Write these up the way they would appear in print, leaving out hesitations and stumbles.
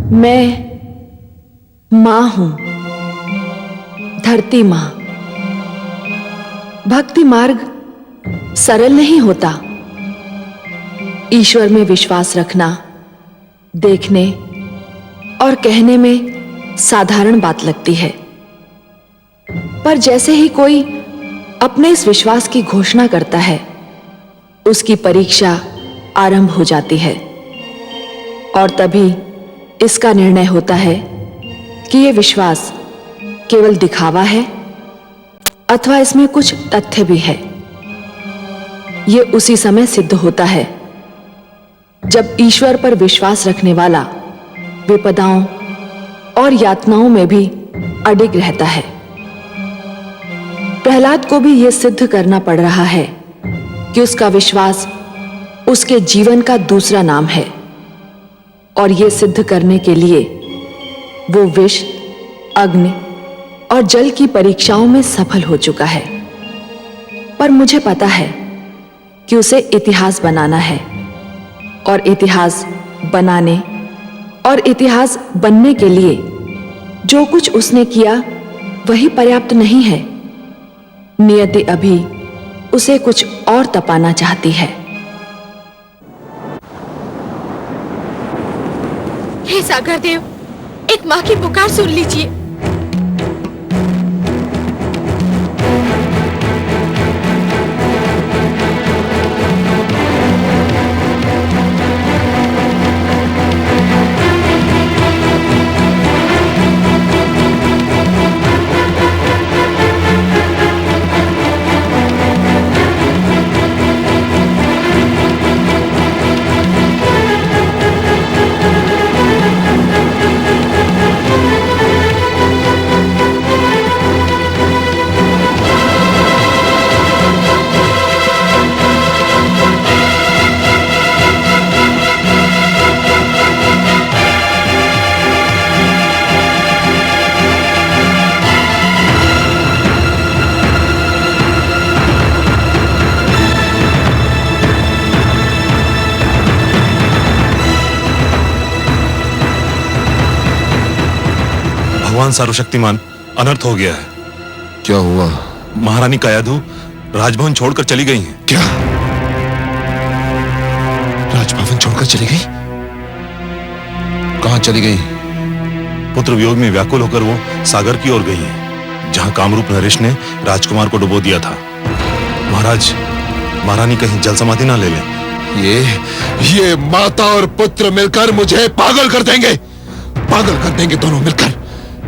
मैं मां हूं, धरती मां। भक्ति मार्ग सरल नहीं होता। ईश्वर में विश्वास रखना देखने और कहने में साधारण बात लगती है, पर जैसे ही कोई अपने इस विश्वास की घोषणा करता है, उसकी परीक्षा आरंभ हो जाती है और तभी इसका निर्णय होता है कि यह विश्वास केवल दिखावा है अथवा इसमें कुछ तथ्य भी है। यह उसी समय सिद्ध होता है जब ईश्वर पर विश्वास रखने वाला विपदाओं और यातनाओं में भी अडिग रहता है। प्रहलाद को भी यह सिद्ध करना पड़ रहा है कि उसका विश्वास उसके जीवन का दूसरा नाम है, और यह सिद्ध करने के लिए वो विष, अग्नि और जल की परीक्षाओं में सफल हो चुका है। पर मुझे पता है कि उसे इतिहास बनाना है, और इतिहास बनाने और इतिहास बनने के लिए जो कुछ उसने किया वही पर्याप्त नहीं है। नियति अभी उसे कुछ और तपाना चाहती है। हे सागर देव, एक मां की पुकार सुन लीजिए। भगवान सर्वशक्तिमान, अनर्थ हो गया है। क्या हुआ? महारानी कायाधु राजभवन छोड़कर चली गई हैं। क्या? राजभवन छोड़कर चली गई? कहां चली गई? पुत्र वियोग में व्याकुल होकर वो सागर की ओर गई हैं, जहां कामरूप नरेश ने राजकुमार को डुबो दिया था। महाराज, महारानी कहीं जल समाधि ना ले लें। ये माता और पुत्र मिलकर मुझे पागल कर देंगे। पागल कर देंगे दोनों मिलकर।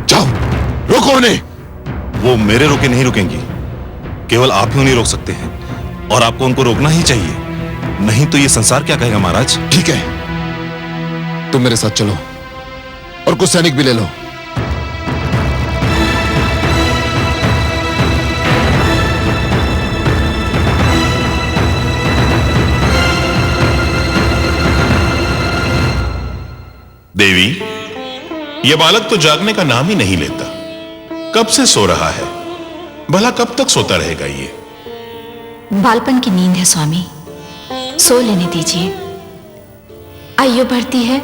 जाओ, रोको उन्हें। वो मेरे रोके नहीं रुकेंगी, केवल आप ही उन्हें रोक सकते हैं, और आपको उनको रोकना ही चाहिए, नहीं तो ये संसार क्या कहेगा महाराज। ठीक है, तुम मेरे साथ चलो और कुछ सैनिक भी ले लो। देवी, यह बालक तो जागने का नाम ही नहीं लेता। कब से सो रहा है? भला कब तक सोता रहेगा ये? बालपन की नींद है स्वामी, सो लेने दीजिए। आयु बढ़ती है,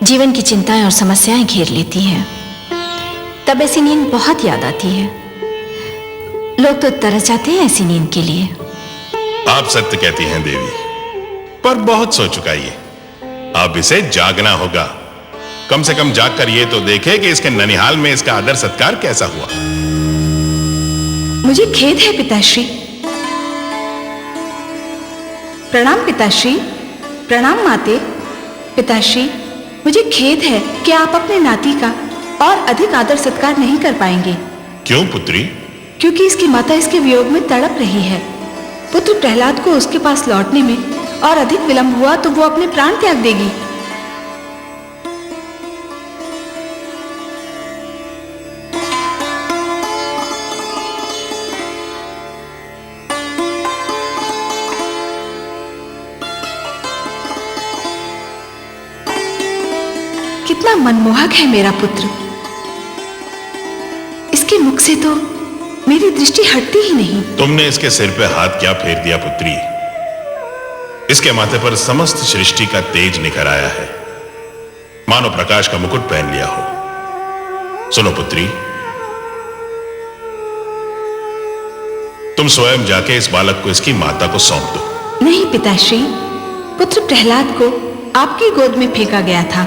जीवन की चिंताएं और समस्याएं घेर लेती हैं, तब ऐसी नींद बहुत याद आती है। लोग तो तरस जाते हैं ऐसी नींद के लिए। आप सत्य कहती हैं देवी, पर बहुत सो चुका ये। अब इसे जागना होगा। कम से कम जागकर ये तो देखे कि इसके ननिहाल में इसका आदर सत्कार कैसा हुआ। मुझे खेद है पिताश्री। प्रणाम पिताश्री। प्रणाम माते। पिताश्री, मुझे खेद है कि आप अपने नाती का और अधिक आदर सत्कार नहीं कर पाएंगे। क्यों पुत्री? क्योंकि इसकी माता इसके वियोग में तड़प रही है। पुत्र प्रहलाद को उसके पास लौटने में और अधिक विलंब हुआ तो वो अपने प्राण त्याग देगी। कितना मनमोहक है मेरा पुत्र। इसके मुख से तो मेरी दृष्टि हटती ही नहीं। तुमने इसके सिर पे हाथ क्या फेर दिया पुत्री? इसके माथे पर समस्त सृष्टि का तेज निखर आया है। मानो प्रकाश का मुकुट पहन लिया हो। सुनो पुत्री, तुम स्वयं जाके इस बालक को इसकी माता को सौंप दो। नहीं पिताश्री, पुत्र प्रहलाद को आपकी गोद में फेंका गया था।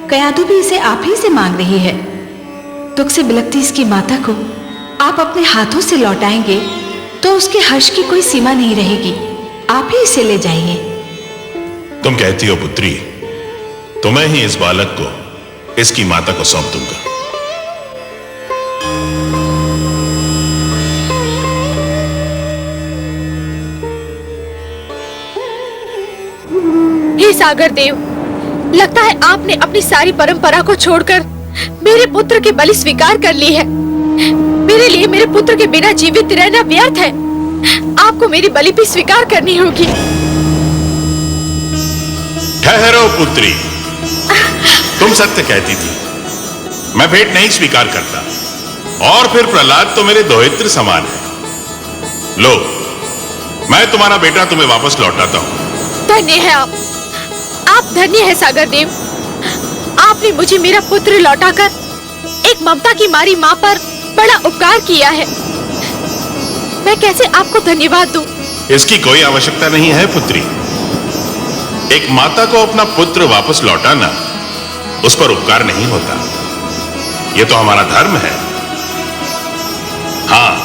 कयादु भी इसे आप ही से मांग रही है। दुख से बिलखती इसकी माता को आप अपने हाथों से लौटाएंगे तो उसके हर्ष की कोई सीमा नहीं रहेगी। आप ही इसे ले जाइए। तुम कहती हो पुत्री, तो मैं ही इस बालक को इसकी माता को सौंप दूंगा। हे सागर देव, लगता है आपने अपनी सारी परंपरा को छोड़कर मेरे पुत्र की बलि स्वीकार कर ली है। मेरे लिए मेरे पुत्र के बिना जीवित रहना व्यर्थ है। आपको मेरी बलि भी स्वीकार करनी होगी। ठहरो पुत्री, तुम सत्य कहती थी, मैं भेंट नहीं स्वीकार करता। और फिर प्रहलाद तो मेरे दोहित्र समान है। लो, मैं तुम्हारा बेटा तुम्हें वापस लौटाता हूं। धन्य है आप धन्य है सागर देव। आपने मुझे मेरा पुत्र लौटाकर एक ममता की मारी माँ पर बड़ा उपकार किया है। मैं कैसे आपको धन्यवाद दूं? इसकी कोई आवश्यकता नहीं है पुत्री। एक माता को अपना पुत्र वापस लौटाना उस पर उपकार नहीं होता। यह तो हमारा धर्म है। हां,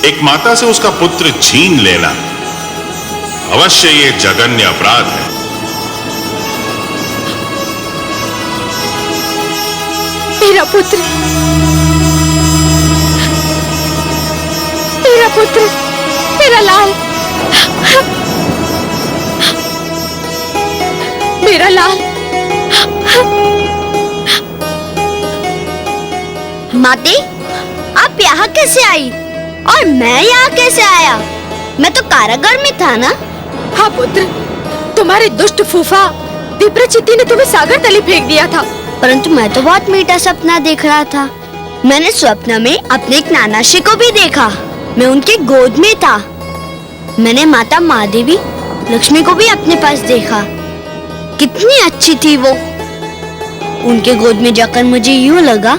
एक माता से उसका पुत्र छीन लेना अवश्य ये जघन्य अपराध है। मेरा पुत्र, मेरा पुत्र, मेरा लाल, मेरा लाल। माते, आप यहाँ कैसे आई और मैं यहाँ कैसे आया? मैं तो कारागार में था ना। हाँ पुत्र, तुम्हारे दुष्ट फूफा विप्रचित्ति ने तुम्हें सागर तले फेंक दिया था। परंतु मैं तो बहुत मीठा सपना देख रहा था। मैंने स्वप्न में अपने एक नानाश्री को भी देखा। मैं उनके गोद में था। मैंने माता महादेवी लक्ष्मी को भी अपने पास देखा। कितनी अच्छी थी वो। उनके गोद में जाकर मुझे यूं लगा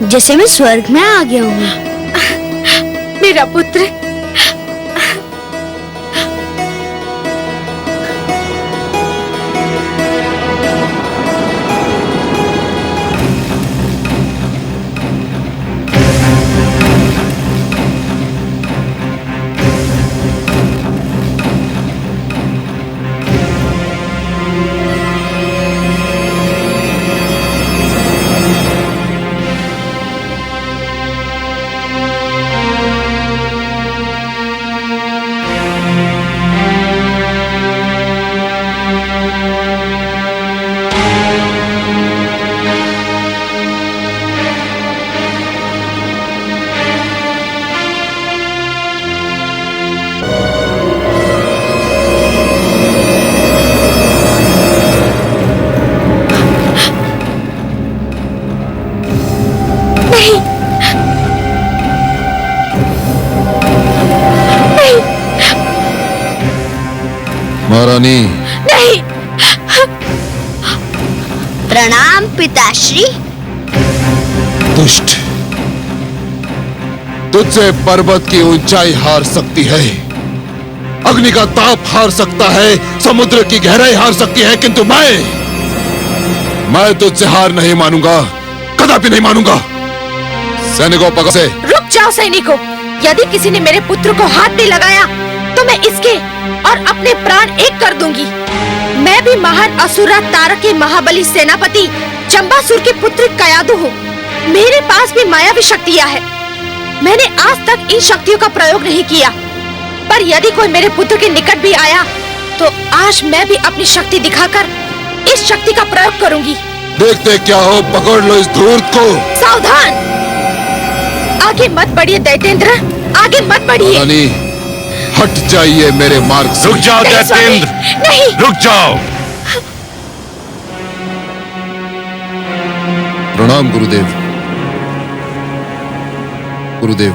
जैसे मैं स्वर्ग में आ गया हूँ। मेरा पुत्र, महारानी। नहीं। प्रणाम पिताश्री। दुष्ट, तुझसे पर्वत की ऊंचाई हार सकती है, अग्नि का ताप हार सकता है, समुद्र की गहराई हार सकती है, किंतु मैं तुझसे हार नहीं मानूंगा, कदापि नहीं मानूंगा। सैनिकों, पकड़ से। रुक जाओ सैनिकों। यदि किसी ने मेरे पुत्र को हाथ नहीं लगाया तो मैं इसके और अपने प्राण एक कर दूंगी। मैं भी महान असुरा तारक के महाबली सेनापति चंबासुर के पुत्र कयादु हूँ। मेरे पास भी मायावी शक्तियाँ हैं। मैंने आज तक इन शक्तियों का प्रयोग नहीं किया, पर यदि कोई मेरे पुत्र के निकट भी आया तो आज मैं भी अपनी शक्ति दिखाकर इस शक्ति का प्रयोग करूंगी। देखते क्या हो, पकड़ लो इस धूर्त को। सावधान, आगे मत बढ़िए दैत्येंद्र, आगे मत बढ़िए। रानी, हट जाइए मेरे मार्ग से। रुक जाओ नहीं, दैत्येंद्र, नहीं। रुक जाओ। प्रणाम गुरुदेव। गुरुदेव,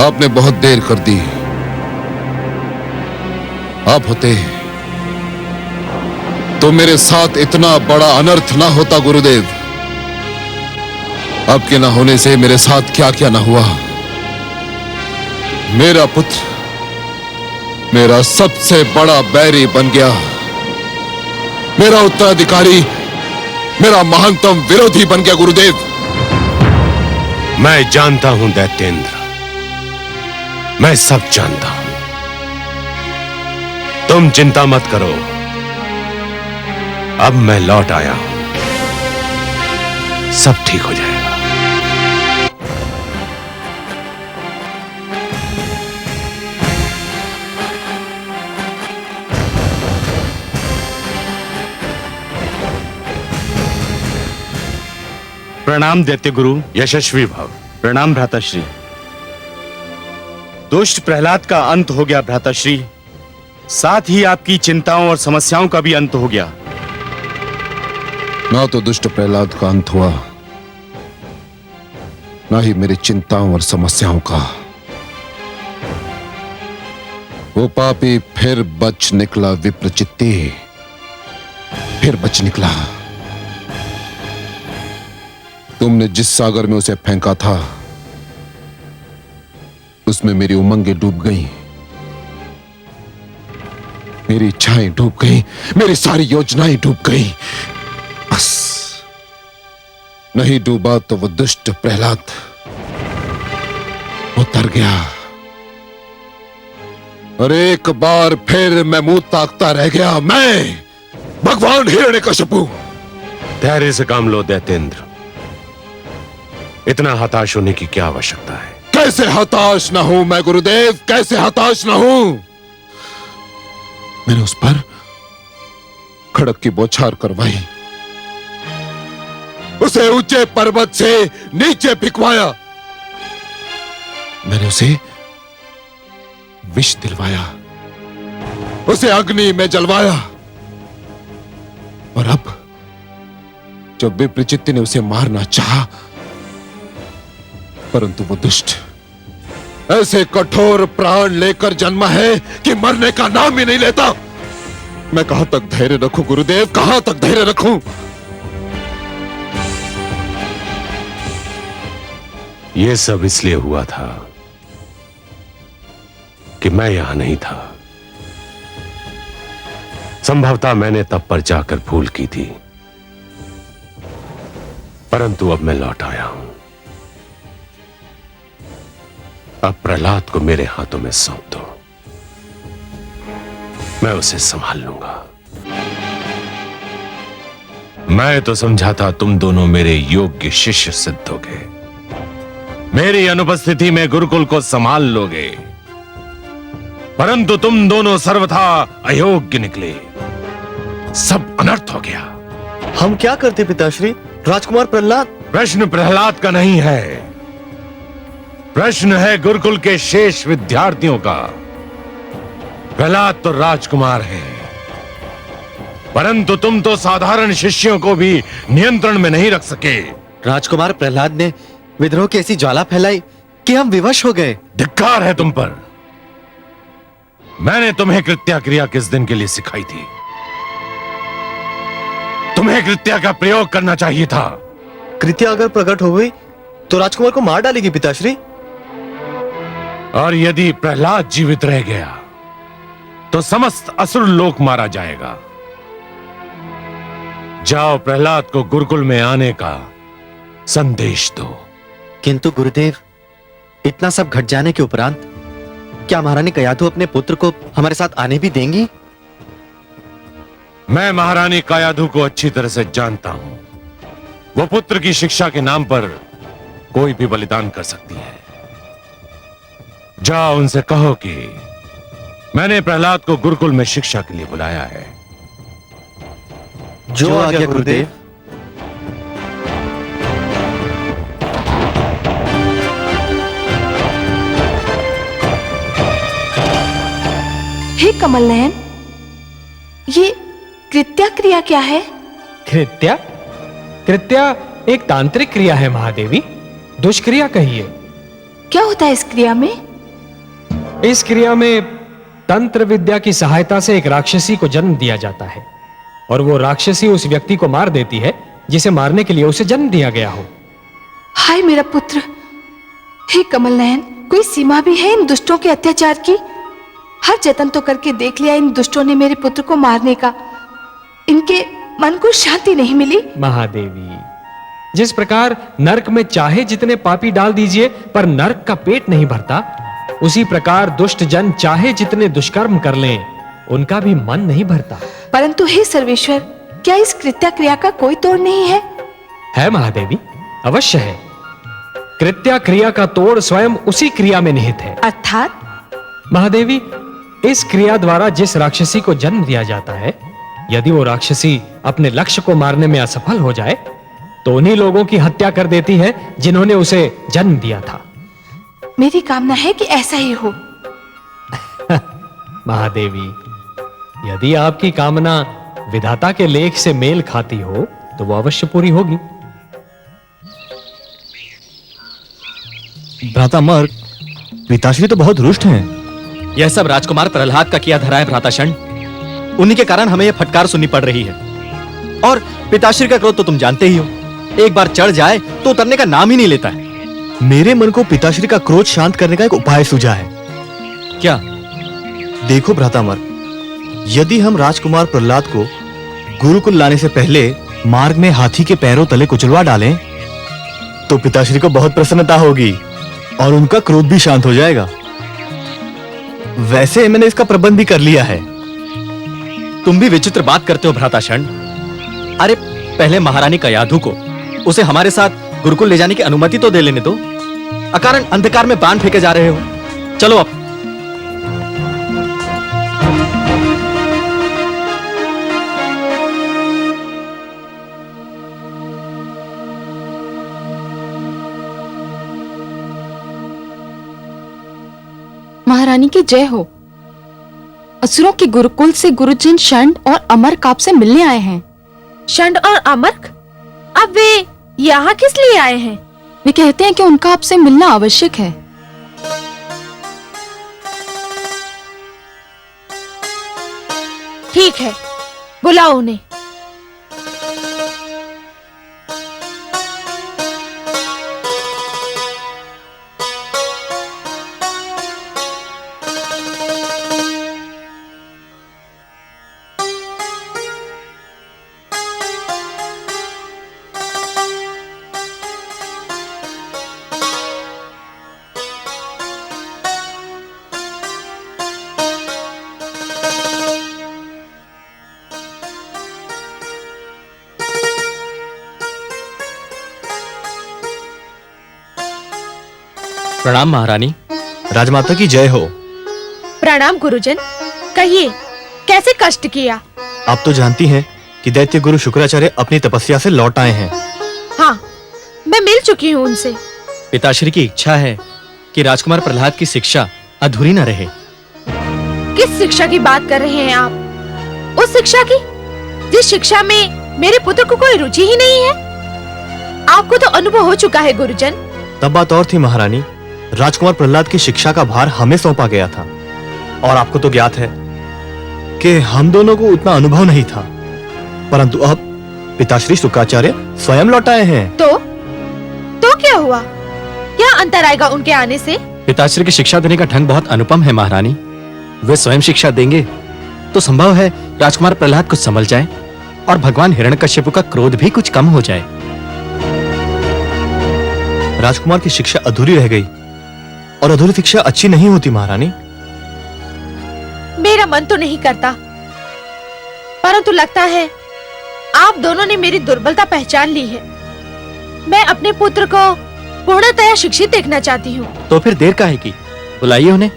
आपने बहुत देर कर दी। आप होते तो मेरे साथ इतना बड़ा अनर्थ ना होता गुरुदेव। अब के ना होने से मेरे साथ क्या क्या ना हुआ। मेरा पुत्र मेरा सबसे बड़ा बैरी बन गया, मेरा उत्तराधिकारी मेरा महानतम विरोधी बन गया गुरुदेव। मैं जानता हूं दैत्येंद्र, मैं सब जानता हूं। तुम चिंता मत करो, अब मैं लौट आया हूं, सब ठीक हो जाएगा। प्रणाम दैत्य गुरु। यशस्वी भव। प्रणाम भ्राताश्री। दुष्ट प्रहलाद का अंत हो गया भ्राताश्री, साथ ही आपकी चिंताओं और समस्याओं का भी अंत हो गया। ना तो दुष्ट प्रहलाद का अंत हुआ, ना ही मेरी चिंताओं और समस्याओं का। वो पापी फिर बच निकला विप्रचित्ती, फिर बच निकला। तुमने जिस सागर में उसे फेंका था उसमें मेरी उमंगें डूब गईं, मेरी इच्छाएं डूब गईं, मेरी सारी योजनाएं डूब गईं। बस नहीं डूबा तो वो दुष्ट प्रहलाद उतर गया और एक बार फिर मैं मुंह ताकता रह गया। मैं भगवान हिरण्यकशिपु। धैर्य से काम लो दैत्येंद्र, इतना हताश होने की क्या आवश्यकता है। कैसे हताश ना हूं मैं गुरुदेव, कैसे हताश ना हूं। मैंने उस पर खड़क की बौछार करवाई, उसे ऊंचे पर्वत से नीचे फेंकवाया, मैंने उसे विष दिलवाया, उसे अग्नि में जलवाया। और अब जब विप्रचित्ती ने उसे मारना चाहा, परंतु वो दुष्ट ऐसे कठोर प्राण लेकर जन्मा है कि मरने का नाम ही नहीं लेता। मैं कहां तक धैर्य रखूं गुरुदेव, कहां तक धैर्य रखूं। यह सब इसलिए हुआ था कि मैं यहां नहीं था। संभवतः मैंने तब पर जाकर भूल की थी, परंतु अब मैं लौट आया हूं। अब प्रहलाद को मेरे हाथों में सौंप दो, मैं उसे संभाल लूंगा। मैं तो समझा था तुम दोनों मेरे योग्य शिष्य सिद्ध होगे, मेरी अनुपस्थिति में गुरुकुल को संभाल लोगे, परंतु तुम दोनों सर्वथा अयोग्य निकले। सब अनर्थ हो गया। हम क्या करते पिताश्री? राजकुमार प्रहलाद। प्रश्न प्रहलाद का नहीं है, प्रश्न है गुरुकुल के शेष विद्यार्थियों का। प्रहलाद तो राजकुमार है, परंतु तुम तो साधारण शिष्यों को भी नियंत्रण में नहीं रख सके। राजकुमार प्रहलाद ने विद्रोह की ऐसी ज्वाला फैलाई कि हम विवश हो गए। धिक्कार है तुम पर। मैंने तुम्हें कृत्या क्रिया किस दिन के लिए सिखाई थी? तुम्हें कृत्या का प्रयोग करना चाहिए था। कृत्या अगर प्रकट हो गई तो राजकुमार को मार डालेगी पिताश्री। और यदि प्रहलाद जीवित रह गया तो समस्त असुर लोक मारा जाएगा। जाओ प्रहलाद को गुरुकुल में आने का संदेश दो। किंतु गुरुदेव, इतना सब घट जाने के उपरांत क्या महारानी कयाधु अपने पुत्र को हमारे साथ आने भी देंगी? मैं महारानी कयाधु को अच्छी तरह से जानता हूं। वो पुत्र की शिक्षा के नाम पर कोई भी बलिदान कर सकती है। जाओ उनसे कहो कि मैंने प्रहलाद को गुरुकुल में शिक्षा के लिए बुलाया है। जो आज्ञा गुरुदेव। हे कमल नयन, ये कृत्या क्रिया क्या है? कृत्या? कृत्या एक तांत्रिक क्रिया है महादेवी, दुष्क्रिया कहिए। क्या होता है इस क्रिया में? इस क्रिया में तंत्र विद्या की सहायता से एक राक्षसी को जन्म दिया जाता है। और वो राक्षसी उस व्यक्ति को मार देती है जिसे मारने के लिए उसे जन्म दिया गया हो। हाय मेरा पुत्र, हे कमल नयन, कोई सीमा भी है इन दुष्टों के अत्याचार की? हर जतन तो करके देख लिया इन दुष्टों ने मेरे पुत्र को मारने का, इनके मन को शांति नहीं मिली। महादेवी, जिस प्रकार नरक में चाहे जितने पापी डाल दीजिए पर नरक का पेट नहीं भरता, उसी प्रकार दुष्ट जन चाहे जितने दुष्कर्म कर लें उनका भी मन नहीं भरता। परंतु हे सर्वेश्वर, क्या इस कृत्या क्रिया का कोई तोड़ नहीं है? है महादेवी, अवश्य है। कृत्या क्रिया का तोड़ स्वयं उसी क्रिया में निहित है। अर्थात? महादेवी, इस क्रिया द्वारा जिस राक्षसी को जन्म दिया जाता है, यदि वो राक्षसी अपने लक्ष्य को मारने में असफल हो जाए तो उन्हीं लोगों की हत्या कर देती है जिन्होंने उसे जन्म दिया था। मेरी कामना है कि ऐसा ही हो। महादेवी, यदि आपकी कामना विधाता के लेख से मेल खाती हो तो वो अवश्य पूरी होगी। भ्राता मर्ग, पिताश्री तो बहुत रुष्ट हैं। यह सब राजकुमार प्रहलाद का किया धरा है भ्राताशण। उन्हीं के कारण हमें यह फटकार सुननी पड़ रही है। और पिताश्री का क्रोध तो तुम जानते ही हो, एक बार चढ़ जाए तो उतरने का नाम ही नहीं लेता है। मेरे मन को पिताश्री का क्रोध शांत करने का एक उपाय सूझा है। क्या? देखो भ्राता मर्ग, यदि हम राजकुमार प्रहलाद को गुरुकुल लाने से पहले मार्ग में हाथी के पैरों तले कुचलवा डालें तो पिताश्री को बहुत प्रसन्नता होगी और उनका क्रोध भी शांत हो जाएगा। वैसे मैंने इसका प्रबंध भी कर लिया है। तुम भी विचित्र बात करते हो भ्राताशण। अरे पहले महारानी कयाधु को उसे हमारे साथ गुरुकुल ले जाने की अनुमति तो दे लेने दो। अकारण अंधकार में बाण फेंके जा रहे हो। चलो अब। महारानी की जय हो। असुरों के गुरुकुल से गुरुजन षंड और अमरक आपसे मिलने आए हैं। षंड और अमरक? अब वे यहाँ किस लिए आए हैं? वे कहते हैं कि उनका आपसे मिलना आवश्यक है। ठीक है, बुलाओ उन्हें। प्रणाम महारानी। राजमाता की जय हो। प्रणाम गुरुजन। कहिए, कैसे कष्ट किया? आप तो जानती हैं कि दैत्य गुरु शुक्राचार्य अपनी तपस्या से लौट आए हैं। हाँ, मैं मिल चुकी हूँ उनसे। पिताश्री की इच्छा है कि राजकुमार प्रहलाद की शिक्षा अधूरी न रहे। किस शिक्षा की बात कर रहे हैं आप? उस शिक्षा की जिस शिक्षा में मेरे पुत्र को कोई रुचि ही नहीं है। आपको तो अनुभव हो चुका है गुरुजन। तब बात और थी महारानी। राजकुमार प्रहलाद की शिक्षा का भार हमें सौंपा गया था और आपको तो ज्ञात है कि हम दोनों को उतना अनुभव नहीं था। परंतु अब पिताश्री शुक्राचार्य स्वयं लौट आए हैं। तो क्या हुआ? क्या अंतर आएगा उनके आने से? पिताश्री की शिक्षा देने का ढंग बहुत अनुपम है महारानी। वे स्वयं शिक्षा देंगे तो संभव है राजकुमार प्रहलाद कुछ समझ जाए और भगवान हिरण्यकश्यप का क्रोध भी कुछ कम हो जाए। राजकुमार की शिक्षा अधूरी रह गई और अधूरी शिक्षा अच्छी नहीं होती महारानी। मेरा मन तो नहीं करता, परंतु लगता है आप दोनों ने मेरी दुर्बलता पहचान ली है। मैं अपने पुत्र को पूर्णतया शिक्षित देखना चाहती हूँ। तो फिर देर काहे की? बुलाइए उन्हें।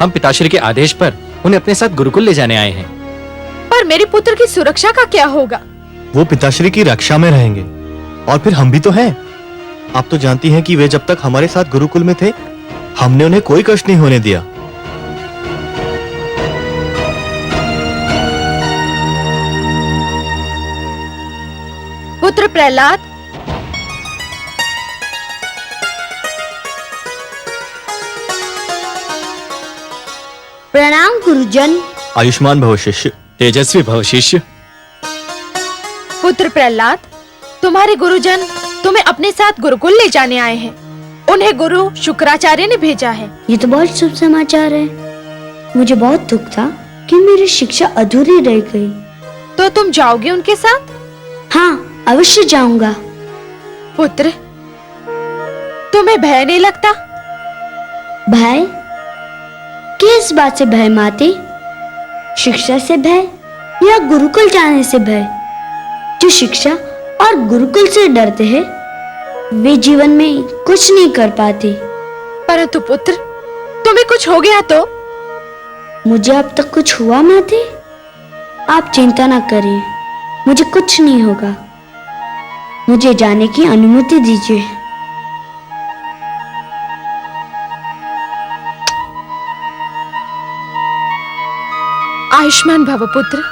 हम पिताश्री के आदेश पर उन्हें अपने साथ गुरुकुल ले जाने आए हैं। पर मेरे पुत्र की सुरक्षा का क्या होगा? वो पिताश्री की रक्षा में रहेंगे और फिर हम भी तो हैं। आप तो जानती हैं कि वे जब तक हमारे साथ गुरुकुल में थे हमने उन्हें कोई कष्ट नहीं होने दिया। पुत्र प्रहलाद, प्रणाम गुरुजन। आयुष्मान भव शिष्य, तेजस्वी भव शिष्य। पुत्र प्रहलाद, तुम्हारे गुरुजन तुम्हें अपने साथ गुरुकुल ले जाने आए हैं। उन्हें गुरु शुक्राचार्य ने भेजा है। ये तो बहुत शुभ समाचार है। मुझे बहुत दुख था कि मेरी शिक्षा अधूरी रह गई। तो तुम जाओगे उनके साथ? हाँ, अवश्य जाऊंगा। पुत्र, तुम्हें भय नहीं लगता? भय? किस बात से भय माते? शिक्षा से भय या गुरुकुल जाने से भय? जो शिक्षा और गुरुकुल से डरते हैं वे जीवन में कुछ नहीं कर पाते। परंतु पुत्र, तुम्हें कुछ हो गया तो? मुझे अब तक कुछ हुआ माते? आप चिंता ना करिए, मुझे कुछ नहीं होगा। मुझे जाने की अनुमति दीजिए। आयुष्मान भव पुत्र।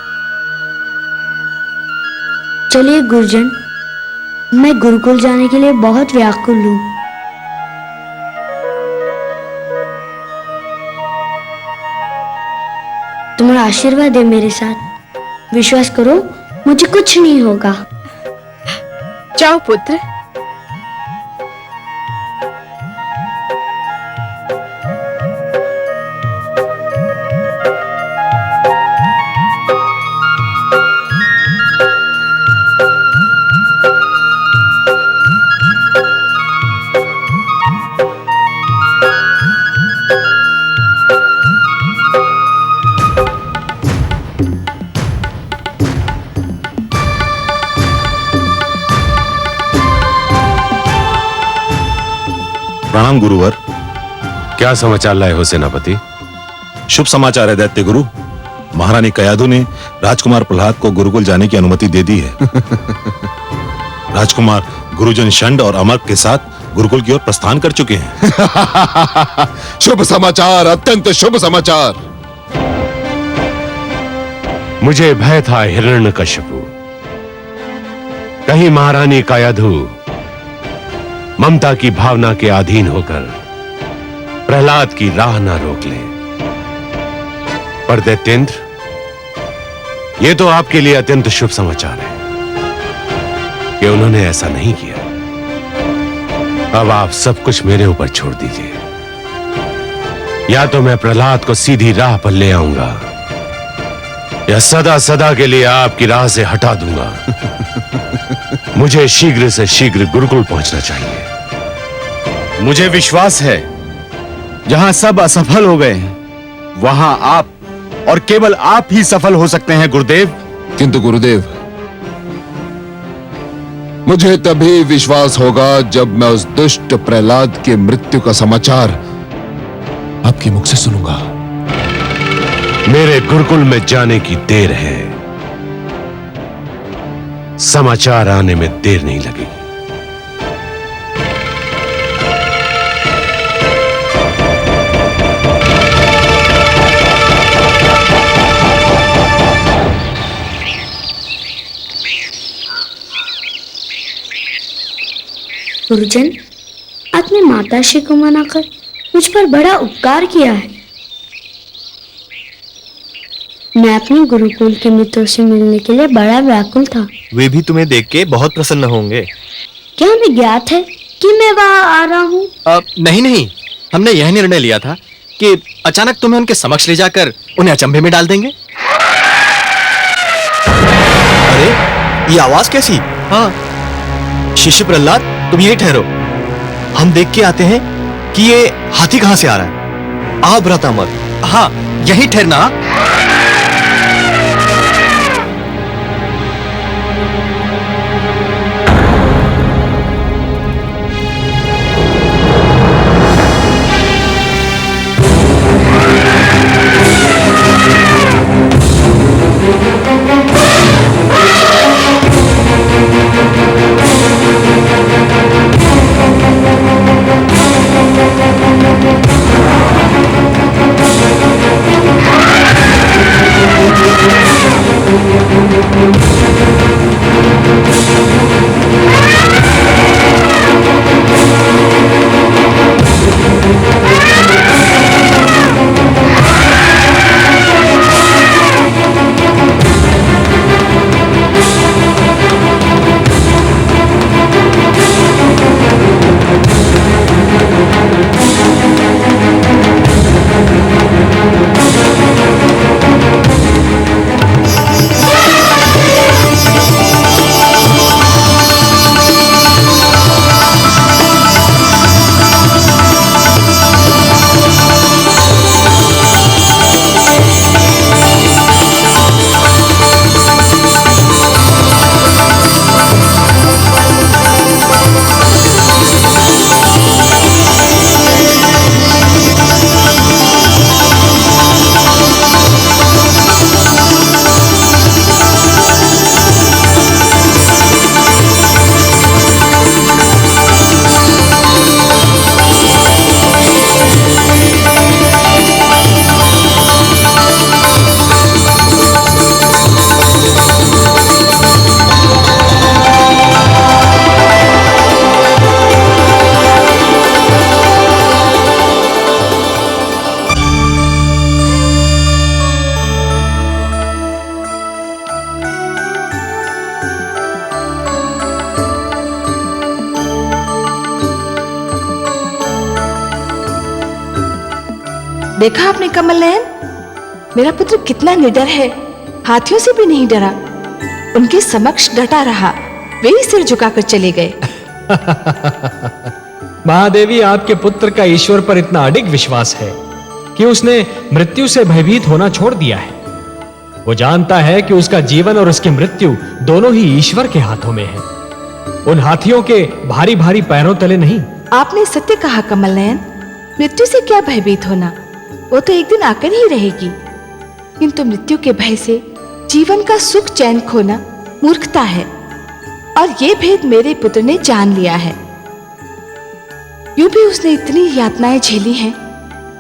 चलिए गुरुजन, मैं गुरुकुल जाने के लिए बहुत व्याकुल हूँ। तुम्हारा आशीर्वाद है मेरे साथ। विश्वास करो, मुझे कुछ नहीं होगा। जाओ पुत्र। प्रणाम गुरुवर। क्या समाचार लाए हो सेनापति? शुभ समाचार है दैत्य गुरु। महारानी कयाधु ने राजकुमार प्रहलाद को गुरुकुल जाने की अनुमति दे दी है। राजकुमार गुरुजन षंड और अमर्क के साथ गुरुकुल की ओर प्रस्थान कर चुके हैं। शुभ समाचार, अत्यंत शुभ समाचार। मुझे भय था हिरण्यकशिपु, कहीं महारानी कयाधु ममता की भावना के अधीन होकर प्रहलाद की राह ना रोक ले। पर दैत्येंद्र, यह तो आपके लिए अत्यंत शुभ समाचार है कि उन्होंने ऐसा नहीं किया। अब आप सब कुछ मेरे ऊपर छोड़ दीजिए। या तो मैं प्रहलाद को सीधी राह पर ले आऊंगा या सदा सदा के लिए आपकी राह से हटा दूंगा। मुझे शीघ्र से शीघ्र गुरुकुल पहुंचना चाहिए। मुझे विश्वास है जहां सब असफल हो गए हैं वहां आप और केवल आप ही सफल हो सकते हैं गुरुदेव। किंतु गुरुदेव, मुझे तभी विश्वास होगा जब मैं उस दुष्ट प्रहलाद की मृत्यु का समाचार आपके मुख से सुनूंगा। मेरे गुरुकुल में जाने की देर है, समाचार आने में देर नहीं लगेगी। गुरुजन, आपने माताश्री को मनाकर मुझ पर बड़ा उपकार किया है। मैं अपने गुरुकुल के मित्रों से मिलने के लिए बड़ा व्याकुल था। वे भी तुम्हें देख के बहुत प्रसन्न होंगे। क्या हमें ज्ञात है कि मैं वहां आ रहा हूँ? नहीं नहीं, हमने यह निर्णय लिया था कि अचानक तुम्हें उनके समक्ष ले जाकर उन्हें अचंभे में डाल देंगे। अरे, ये आवाज कैसी? हाँ, शिष्य प्रहलाद, तुम यही ठहरो, हम देख के आते हैं कि ये हाथी कहां से आ रहा है। आप भ्राता मत। हाँ, यही ठहरना। देखा आपने कमल नयन, मेरा पुत्र कितना निडर है, हाथियों से भी नहीं डरा। उनके समक्ष डटा रहा, वे ही सिर झुकाकर चले गए। महादेवी, आपके पुत्र का ईश्वर पर इतना अडिग विश्वास है कि उसने मृत्यु से भयभीत होना छोड़ दिया है। वो जानता है कि उसका जीवन और उसकी मृत्यु दोनों ही ईश्वर के हाथों में है, उन हाथियों के भारी भारी पैरों तले नहीं। आपने सत्य कहा कमल नयन, मृत्यु से क्या भयभीत होना, वो तो एक दिन आकर ही रहेगी। किंतु मृत्यु के भय से जीवन का सुख चैन खोना मूर्खता है, और ये भेद मेरे पुत्र ने जान लिया है। यूं भी उसने इतनी यातनाएं झेली हैं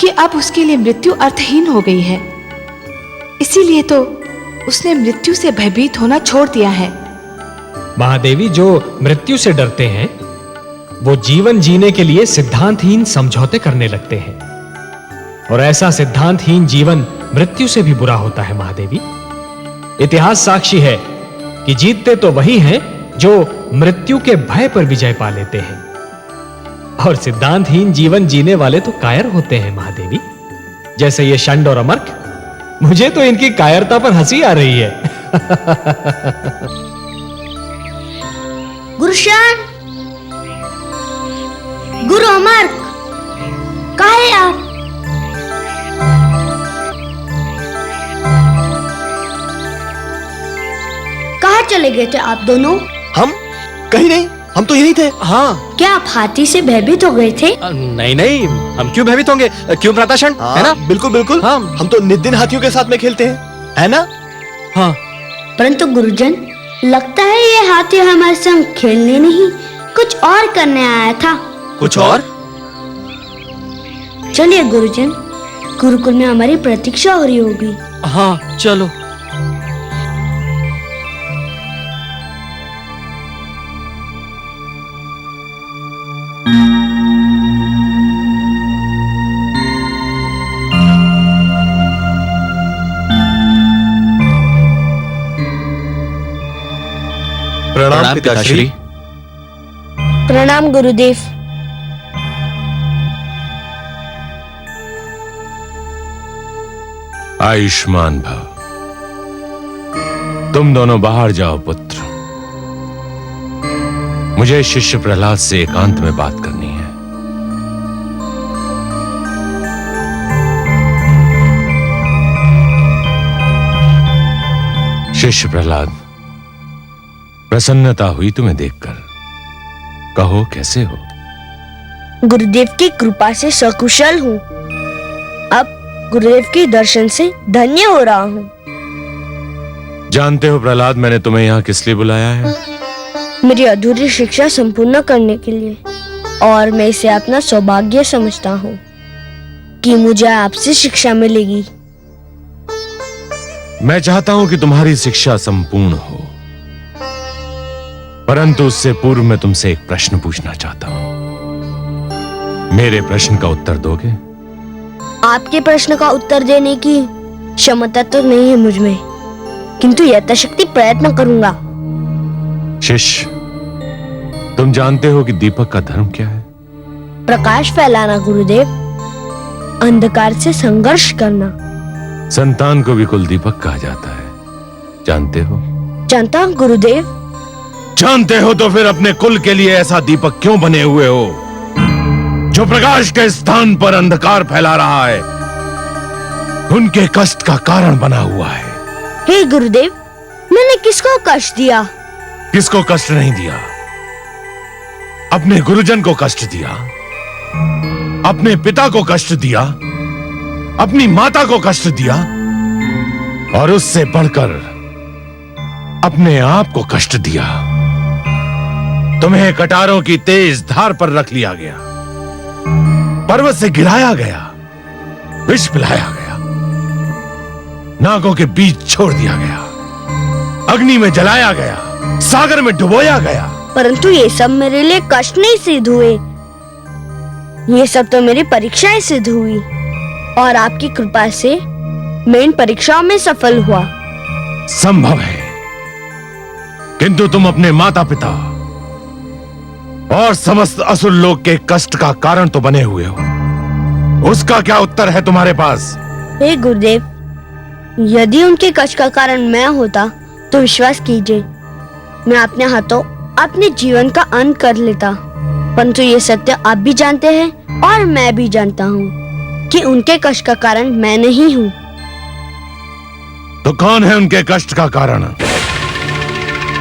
कि अब उसके लिए मृत्यु अर्थहीन हो गई है। इसीलिए तो उसने मृत्यु से भयभीत होना छोड़ दिया है। महादेवी, जो मृत्यु से डरते हैं वो जीवन जीने के लिए सिद्धांतहीन समझौते करने लगते हैं, और ऐसा सिद्धांतहीन जीवन मृत्यु से भी बुरा होता है। महादेवी, इतिहास साक्षी है कि जीतते तो वही हैं जो मृत्यु के भय पर विजय पा लेते हैं, और सिद्धांतहीन जीवन जीने वाले तो कायर होते हैं। महादेवी, जैसे ये षंड और अमर्क, मुझे तो इनकी कायरता पर हंसी आ रही है। गुरुशान, गुरु अमर्क, कहाँ है आप? कहाँ चले गए थे आप दोनों? हम कहीं नहीं, हम तो यहीं थे। हाँ। क्या आप हाथी से भयभीत हो गए थे? नहीं नहीं, हम क्यों भयभीत होंगे? क्यों भ्राताशण? है ना? बिल्कुल बिल्कुल। हाँ, हम तो नित दिन हाथियों के साथ में खेलते हैं, है ना? हाँ। परंतु गुरुजन, लगता है ये हाथी हमारे संग खेलने नहीं, कुछ और करने आया था। कुछ और? चलिए गुरुजन, गुरुकुल में हमारी प्रतीक्षा हो रही होगी। हाँ, चलो। प्रणाम पिताश्री। प्रणाम गुरुदेव। आयुष्मान भव। तुम दोनों बाहर जाओ पुत्र, मुझे शिष्य प्रहलाद से एकांत में बात करनी है। शिष्य प्रहलाद, प्रसन्नता हुई तुम्हें देखकर, कहो कैसे हो? गुरुदेव की कृपा से सकुशल हूँ। अब गुरुदेव के दर्शन से धन्य हो रहा हूँ। जानते हो प्रहलाद, मैंने तुम्हें यहाँ किस लिए बुलाया है? मेरी अधूरी शिक्षा संपूर्ण करने के लिए, और मैं इसे अपना सौभाग्य समझता हूँ कि मुझे आपसे शिक्षा मिलेगी। मैं चाहता हूं कि तुम्हारी शिक्षा संपूर्ण हो, परंतु उससे पूर्व मैं तुमसे एक प्रश्न पूछना चाहता हूं। मेरे प्रश्न का उत्तर दोगे? आपके प्रश्न का उत्तर देने की क्षमता तो नहीं है मुझ में, किंतु यथाशक्ति प्रयत्न करूंगा। शिष्य, तुम जानते हो कि दीपक का धर्म क्या है? प्रकाश फैलाना गुरुदेव, अंधकार से संघर्ष करना। संतान को भी कुल दीपक कहा जाता है, जानते हो? जानता हूं गुरुदेव। जानते हो तो फिर अपने कुल के लिए ऐसा दीपक क्यों बने हुए हो जो प्रकाश के स्थान पर अंधकार फैला रहा है, उनके कष्ट का कारण बना हुआ है। हे गुरुदेव, मैंने किसको कष्ट दिया? किसको कष्ट नहीं दिया? अपने गुरुजन को कष्ट दिया, अपने पिता को कष्ट दिया, अपनी माता को कष्ट दिया, और उससे बढ़कर अपने आप को कष्ट दिया। तुम्हें कटारों की तेज धार पर रख लिया गया, पर्वत से गिराया गया, विष पिलाया गया, नागों के बीच छोड़ दिया गया, अग्नि में जलाया गया, सागर में डुबोया गया। परंतु ये सब मेरे लिए कष्ट नहीं सिद्ध हुए, ये सब तो मेरी परीक्षाएं सिद्ध हुई, और आपकी कृपा से मैं इन परीक्षाओं में सफल हुआ। संभव है, किंतु तुम अपने माता पिता और समस्त असुर लोक के कष्ट का कारण तो बने हुए हो। उसका क्या उत्तर है तुम्हारे पास? हे गुरुदेव, यदि उनके कष्ट का कारण मैं होता तो विश्वास कीजिए मैं अपने हाथों अपने जीवन का अंत कर लेता। परंतु ये सत्य आप भी जानते हैं और मैं भी जानता हूँ कि उनके कष्ट का कारण मैं नहीं हूँ। तो कौन है उनके कष्ट का कारण?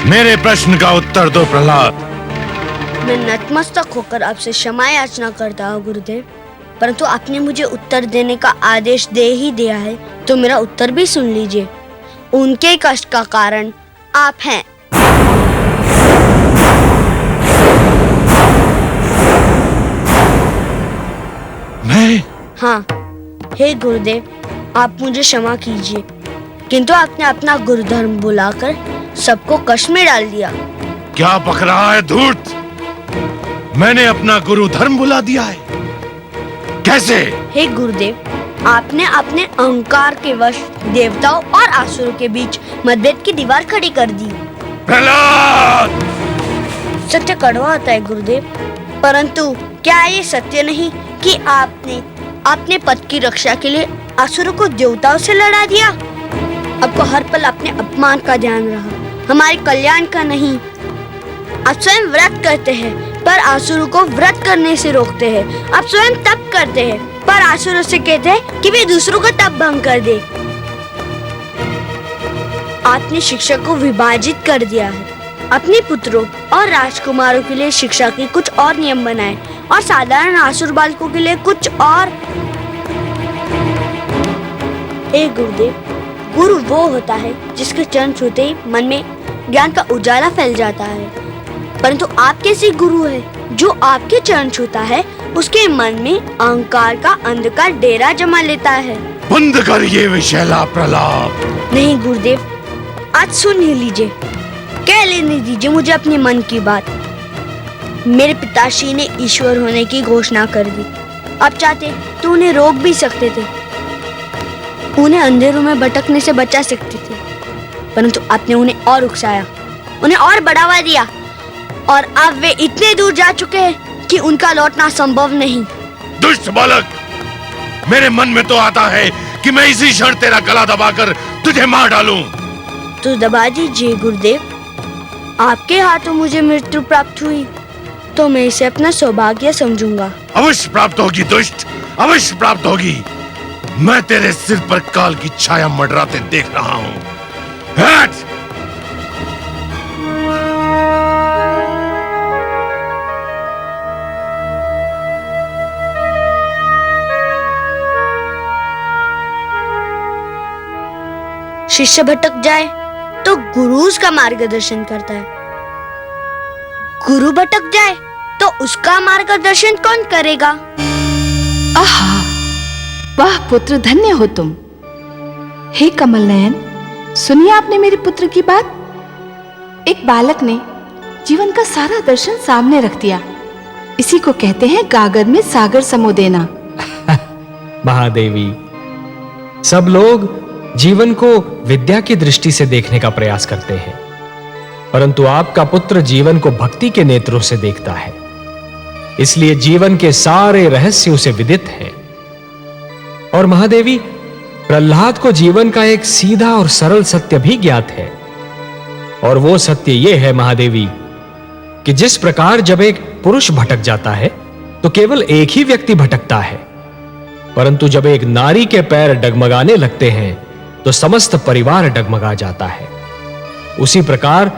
मेरे प्रश्न का उत्तर दो प्रहलाद। मैं नतमस्तक होकर आपसे क्षमा याचना करता हूँ गुरुदेव, परंतु आपने मुझे उत्तर देने का आदेश दे ही दिया है तो मेरा उत्तर भी सुन लीजिए। उनके कष्ट का कारण आप हैं। मैं? हाँ, हे गुरुदेव, आप मुझे क्षमा कीजिए, किंतु आपने अपना गुरुधर्म बुलाकर सबको कष्ट में डाल दिया। क्या बक रहा है धूर्त? मैंने अपना गुरु धर्म बुला दिया है? कैसे? हे गुरुदेव, आपने अपने अहंकार के वश देवताओं और असुरों के बीच मतभेद की दीवार खड़ी कर दी। प्रहलाद! सत्य कड़वा होता है गुरुदेव, परंतु क्या ये सत्य नहीं कि आपने अपने पद की रक्षा के लिए असुरों को देवताओं से लड़ा दिया? आपको हर पल अपने अपमान का ध्यान रहा, हमारे कल्याण का नहीं। आप स्वयं व्रत करते हैं पर असुरों को व्रत करने से रोकते हैं। आप स्वयं तप करते हैं पर असुरों से कहते हैं कि वे दूसरों का तप भंग कर दे। आपने शिक्षा को विभाजित कर दिया है। अपने पुत्रों और राजकुमारों के लिए शिक्षा के कुछ और नियम बनाए और साधारण असुर बालकों के लिए कुछ और। हे गुरुदेव, गुरु वो होता है जिसके चरण छूते ही मन में ज्ञान का उजाला फैल जाता है, परंतु आप कैसे गुरु है जो आपके चरण छूता है उसके मन में अहंकार का अंधकार डेरा जमा लेता है। बंद कर ये विषैला प्रलाप। नहीं गुरुदेव, आज सुन ही लीजिए, कह लेने दीजिए मुझे अपने मन की बात। मेरे पिताश्री ने ईश्वर होने की घोषणा कर दी। आप चाहते तो उन्हें रोक भी सकते थे, उन्हें अंधेरों में भटकने से बचा सकते थे, परंतु आपने उन्हें और उकसाया, उन्हें और बढ़ावा दिया और अब वे इतने दूर जा चुके हैं कि उनका लौटना संभव नहीं। दुष्ट बालक, मेरे मन में तो आता है कि मैं इसी क्षण तेरा गला दबाकर तुझे मार डालूं। तो दबा दीजिए गुरुदेव, आपके हाथों मुझे मृत्यु प्राप्त हुई तो मैं इसे अपना सौभाग्य समझूंगा। अवश्य प्राप्त होगी दुष्ट, अवश्य प्राप्त होगी। मैं तेरे सिर पर काल की छाया मंडराते देख रहा हूं। हट! शिष्य भटक जाए तो गुरु उसका मार्गदर्शन करता है, गुरु भटक जाए तो उसका मार्गदर्शन कौन करेगा? आहा, वाह पुत्र, धन्य हो तुम। हे कमल नयन, सुनिए आपने मेरे पुत्र की बात। एक बालक ने जीवन का सारा दर्शन सामने रख दिया। इसी को कहते हैं गागर में सागर समो देना। महादेवी, सब लोग जीवन को विद्या की दृष्टि से देखने का प्रयास करते हैं, परंतु आपका पुत्र जीवन को भक्ति के नेत्रों से देखता है, इसलिए जीवन के सारे रहस्य उसे विदित हैं। और महादेवी, प्रहलाद को जीवन का एक सीधा और सरल सत्य भी ज्ञात है, और वो सत्य ये है महादेवी कि जिस प्रकार जब एक पुरुष भटक जाता है तो केवल एक ही व्यक्ति भटकता है, परंतु जब एक नारी के पैर डगमगाने लगते हैं तो समस्त परिवार डगमगा जाता है। उसी प्रकार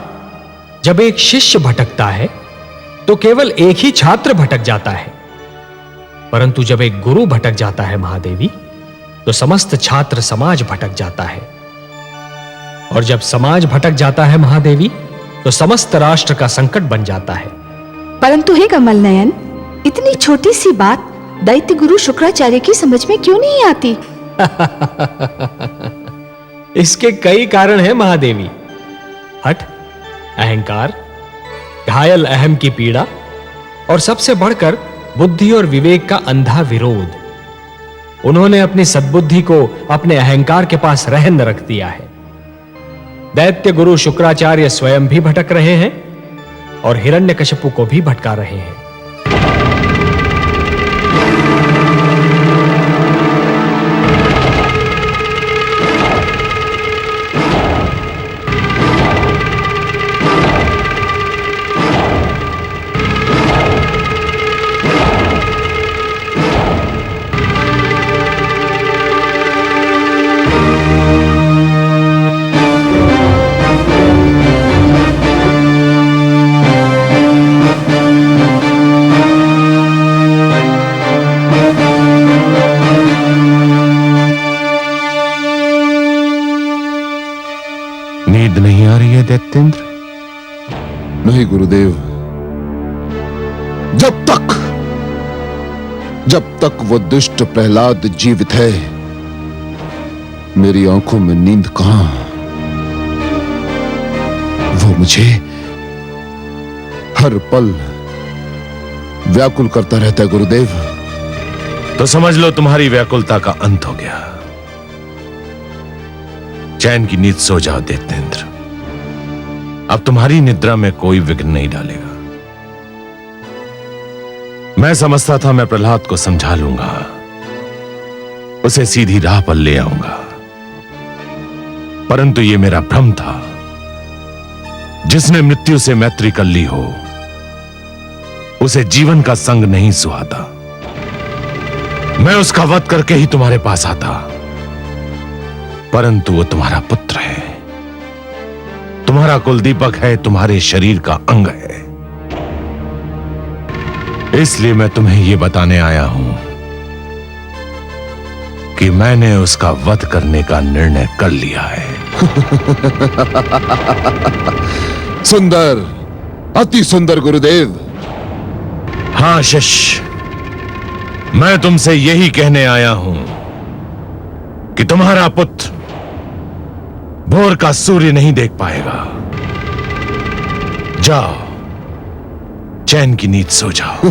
जब एक शिष्य भटकता है तो केवल एक ही छात्र भटक जाता है, परंतु जब एक गुरु भटक जाता है महादेवी तो समस्त छात्र समाज भटक जाता है, और जब समाज भटक जाता है महादेवी तो समस्त राष्ट्र का संकट बन जाता है। परंतु हे कमल नयन, इतनी छोटी सी बात दैत्य गुरु शुक्राचार्य की समझ में क्यों नहीं आती? इसके कई कारण हैं महादेवी। हठ, अहंकार, घायल अहम की पीड़ा, और सबसे बढ़कर बुद्धि और विवेक का अंधा विरोध। उन्होंने अपनी सद्बुद्धि को अपने अहंकार के पास रहन रख दिया है। दैत्य गुरु शुक्राचार्य स्वयं भी भटक रहे हैं और हिरण्यकशिपु को भी भटका रहे हैं। गुरुदेव। जब तक वो दुष्ट प्रहलाद जीवित है, मेरी आंखों में नींद कहां? वो मुझे हर पल व्याकुल करता रहता है गुरुदेव। तो समझ लो तुम्हारी व्याकुलता का अंत हो गया। चैन की नींद सो जाओ दैत्येंद्र। अब तुम्हारी निद्रा में कोई विघ्न नहीं डालेगा। मैं समझता था मैं प्रहलाद को समझा लूंगा, उसे सीधी राह पर ले आऊंगा, परंतु यह मेरा भ्रम था। जिसने मृत्यु से मैत्री कर ली हो, उसे जीवन का संग नहीं सुहाता। मैं उसका वध करके ही तुम्हारे पास आता, परंतु वो तुम्हारा पुत्र है, तुम्हारा कुलदीपक है, तुम्हारे शरीर का अंग है। इसलिए मैं तुम्हें यह बताने आया हूं कि मैंने उसका वध करने का निर्णय कर लिया है। सुंदर, अति सुंदर गुरुदेव। हां शिष्य, मैं तुमसे यही कहने आया हूं कि तुम्हारा पुत्र भोर का सूर्य नहीं देख पाएगा। जाओ, चैन की नींद सो जाओ।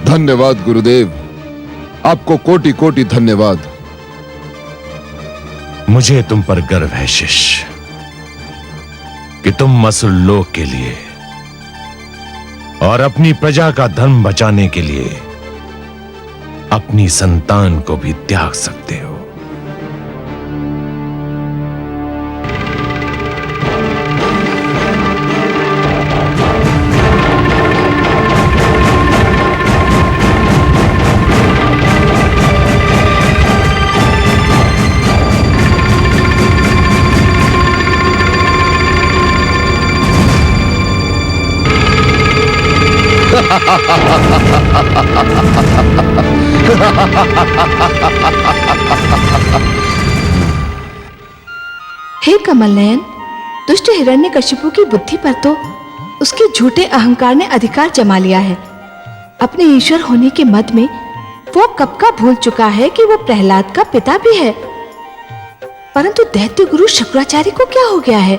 धन्यवाद गुरुदेव, आपको कोटि कोटि धन्यवाद। मुझे तुम पर गर्व है शिष्य कि तुम मसुर लोक के लिए और अपनी प्रजा का धर्म बचाने के लिए अपनी संतान को भी त्याग सकते हो। हे कमलनयन, दुष्ट हिरण्यकशिपु की बुद्धि पर तो उसके झूठे अहंकार ने अधिकार जमा लिया है। अपने ईश्वर होने के मद में वो कब का भूल चुका है कि वो प्रहलाद का पिता भी है। परंतु दैत्य गुरु शुक्राचार्य को क्या हो गया है?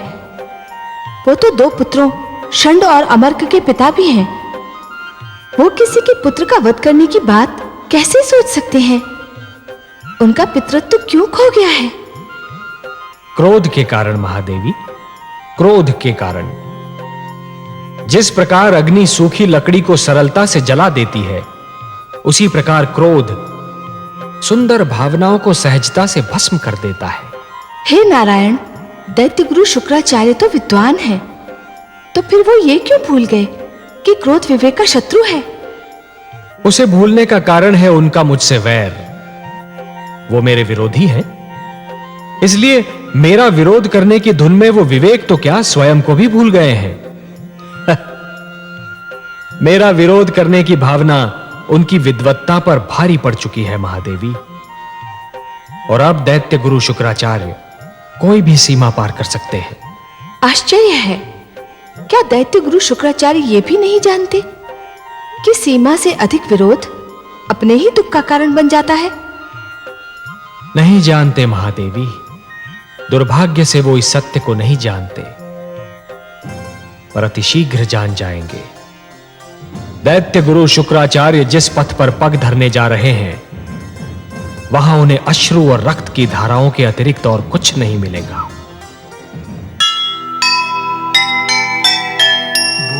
वो तो दो पुत्रों षंड और अमर्क के पिता भी हैं। वो किसी के पुत्र का वध करने की बात कैसे सोच सकते हैं? उनका पितृत्व क्यों खो गया है? क्रोध के कारण महादेवी, क्रोध के कारण। जिस प्रकार अग्नि सूखी लकड़ी को सरलता से जला देती है, उसी प्रकार क्रोध सुंदर भावनाओं को सहजता से भस्म कर देता है। हे नारायण, दैत्य गुरु शुक्राचार्य तो विद्वान हैं, तो फिर वो ये क्यों भूल गए कि क्रोध विवेक का शत्रु है? उसे भूलने का कारण है उनका मुझसे वैर। वो मेरे विरोधी हैं, इसलिए मेरा विरोध करने की धुन में वो विवेक तो क्या स्वयं को भी भूल गए हैं। मेरा विरोध करने की भावना उनकी विद्वत्ता पर भारी पड़ चुकी है महादेवी। और अब दैत्य गुरु शुक्राचार्य कोई भी सीमा पार कर सकते हैं। आश्चर्य है, क्या दैत्य गुरु शुक्राचार्य ये भी नहीं जानते कि सीमा से अधिक विरोध अपने ही दुख का कारण बन जाता है? नहीं जानते महादेवी, दुर्भाग्य से वो इस सत्य को नहीं जानते, पर अतिशीघ्र जान जाएंगे। दैत्य गुरु शुक्राचार्य जिस पथ पर पग धरने जा रहे हैं, वहां उन्हें अश्रु और रक्त की धाराओं के अतिरिक्त और कुछ नहीं मिलेगा।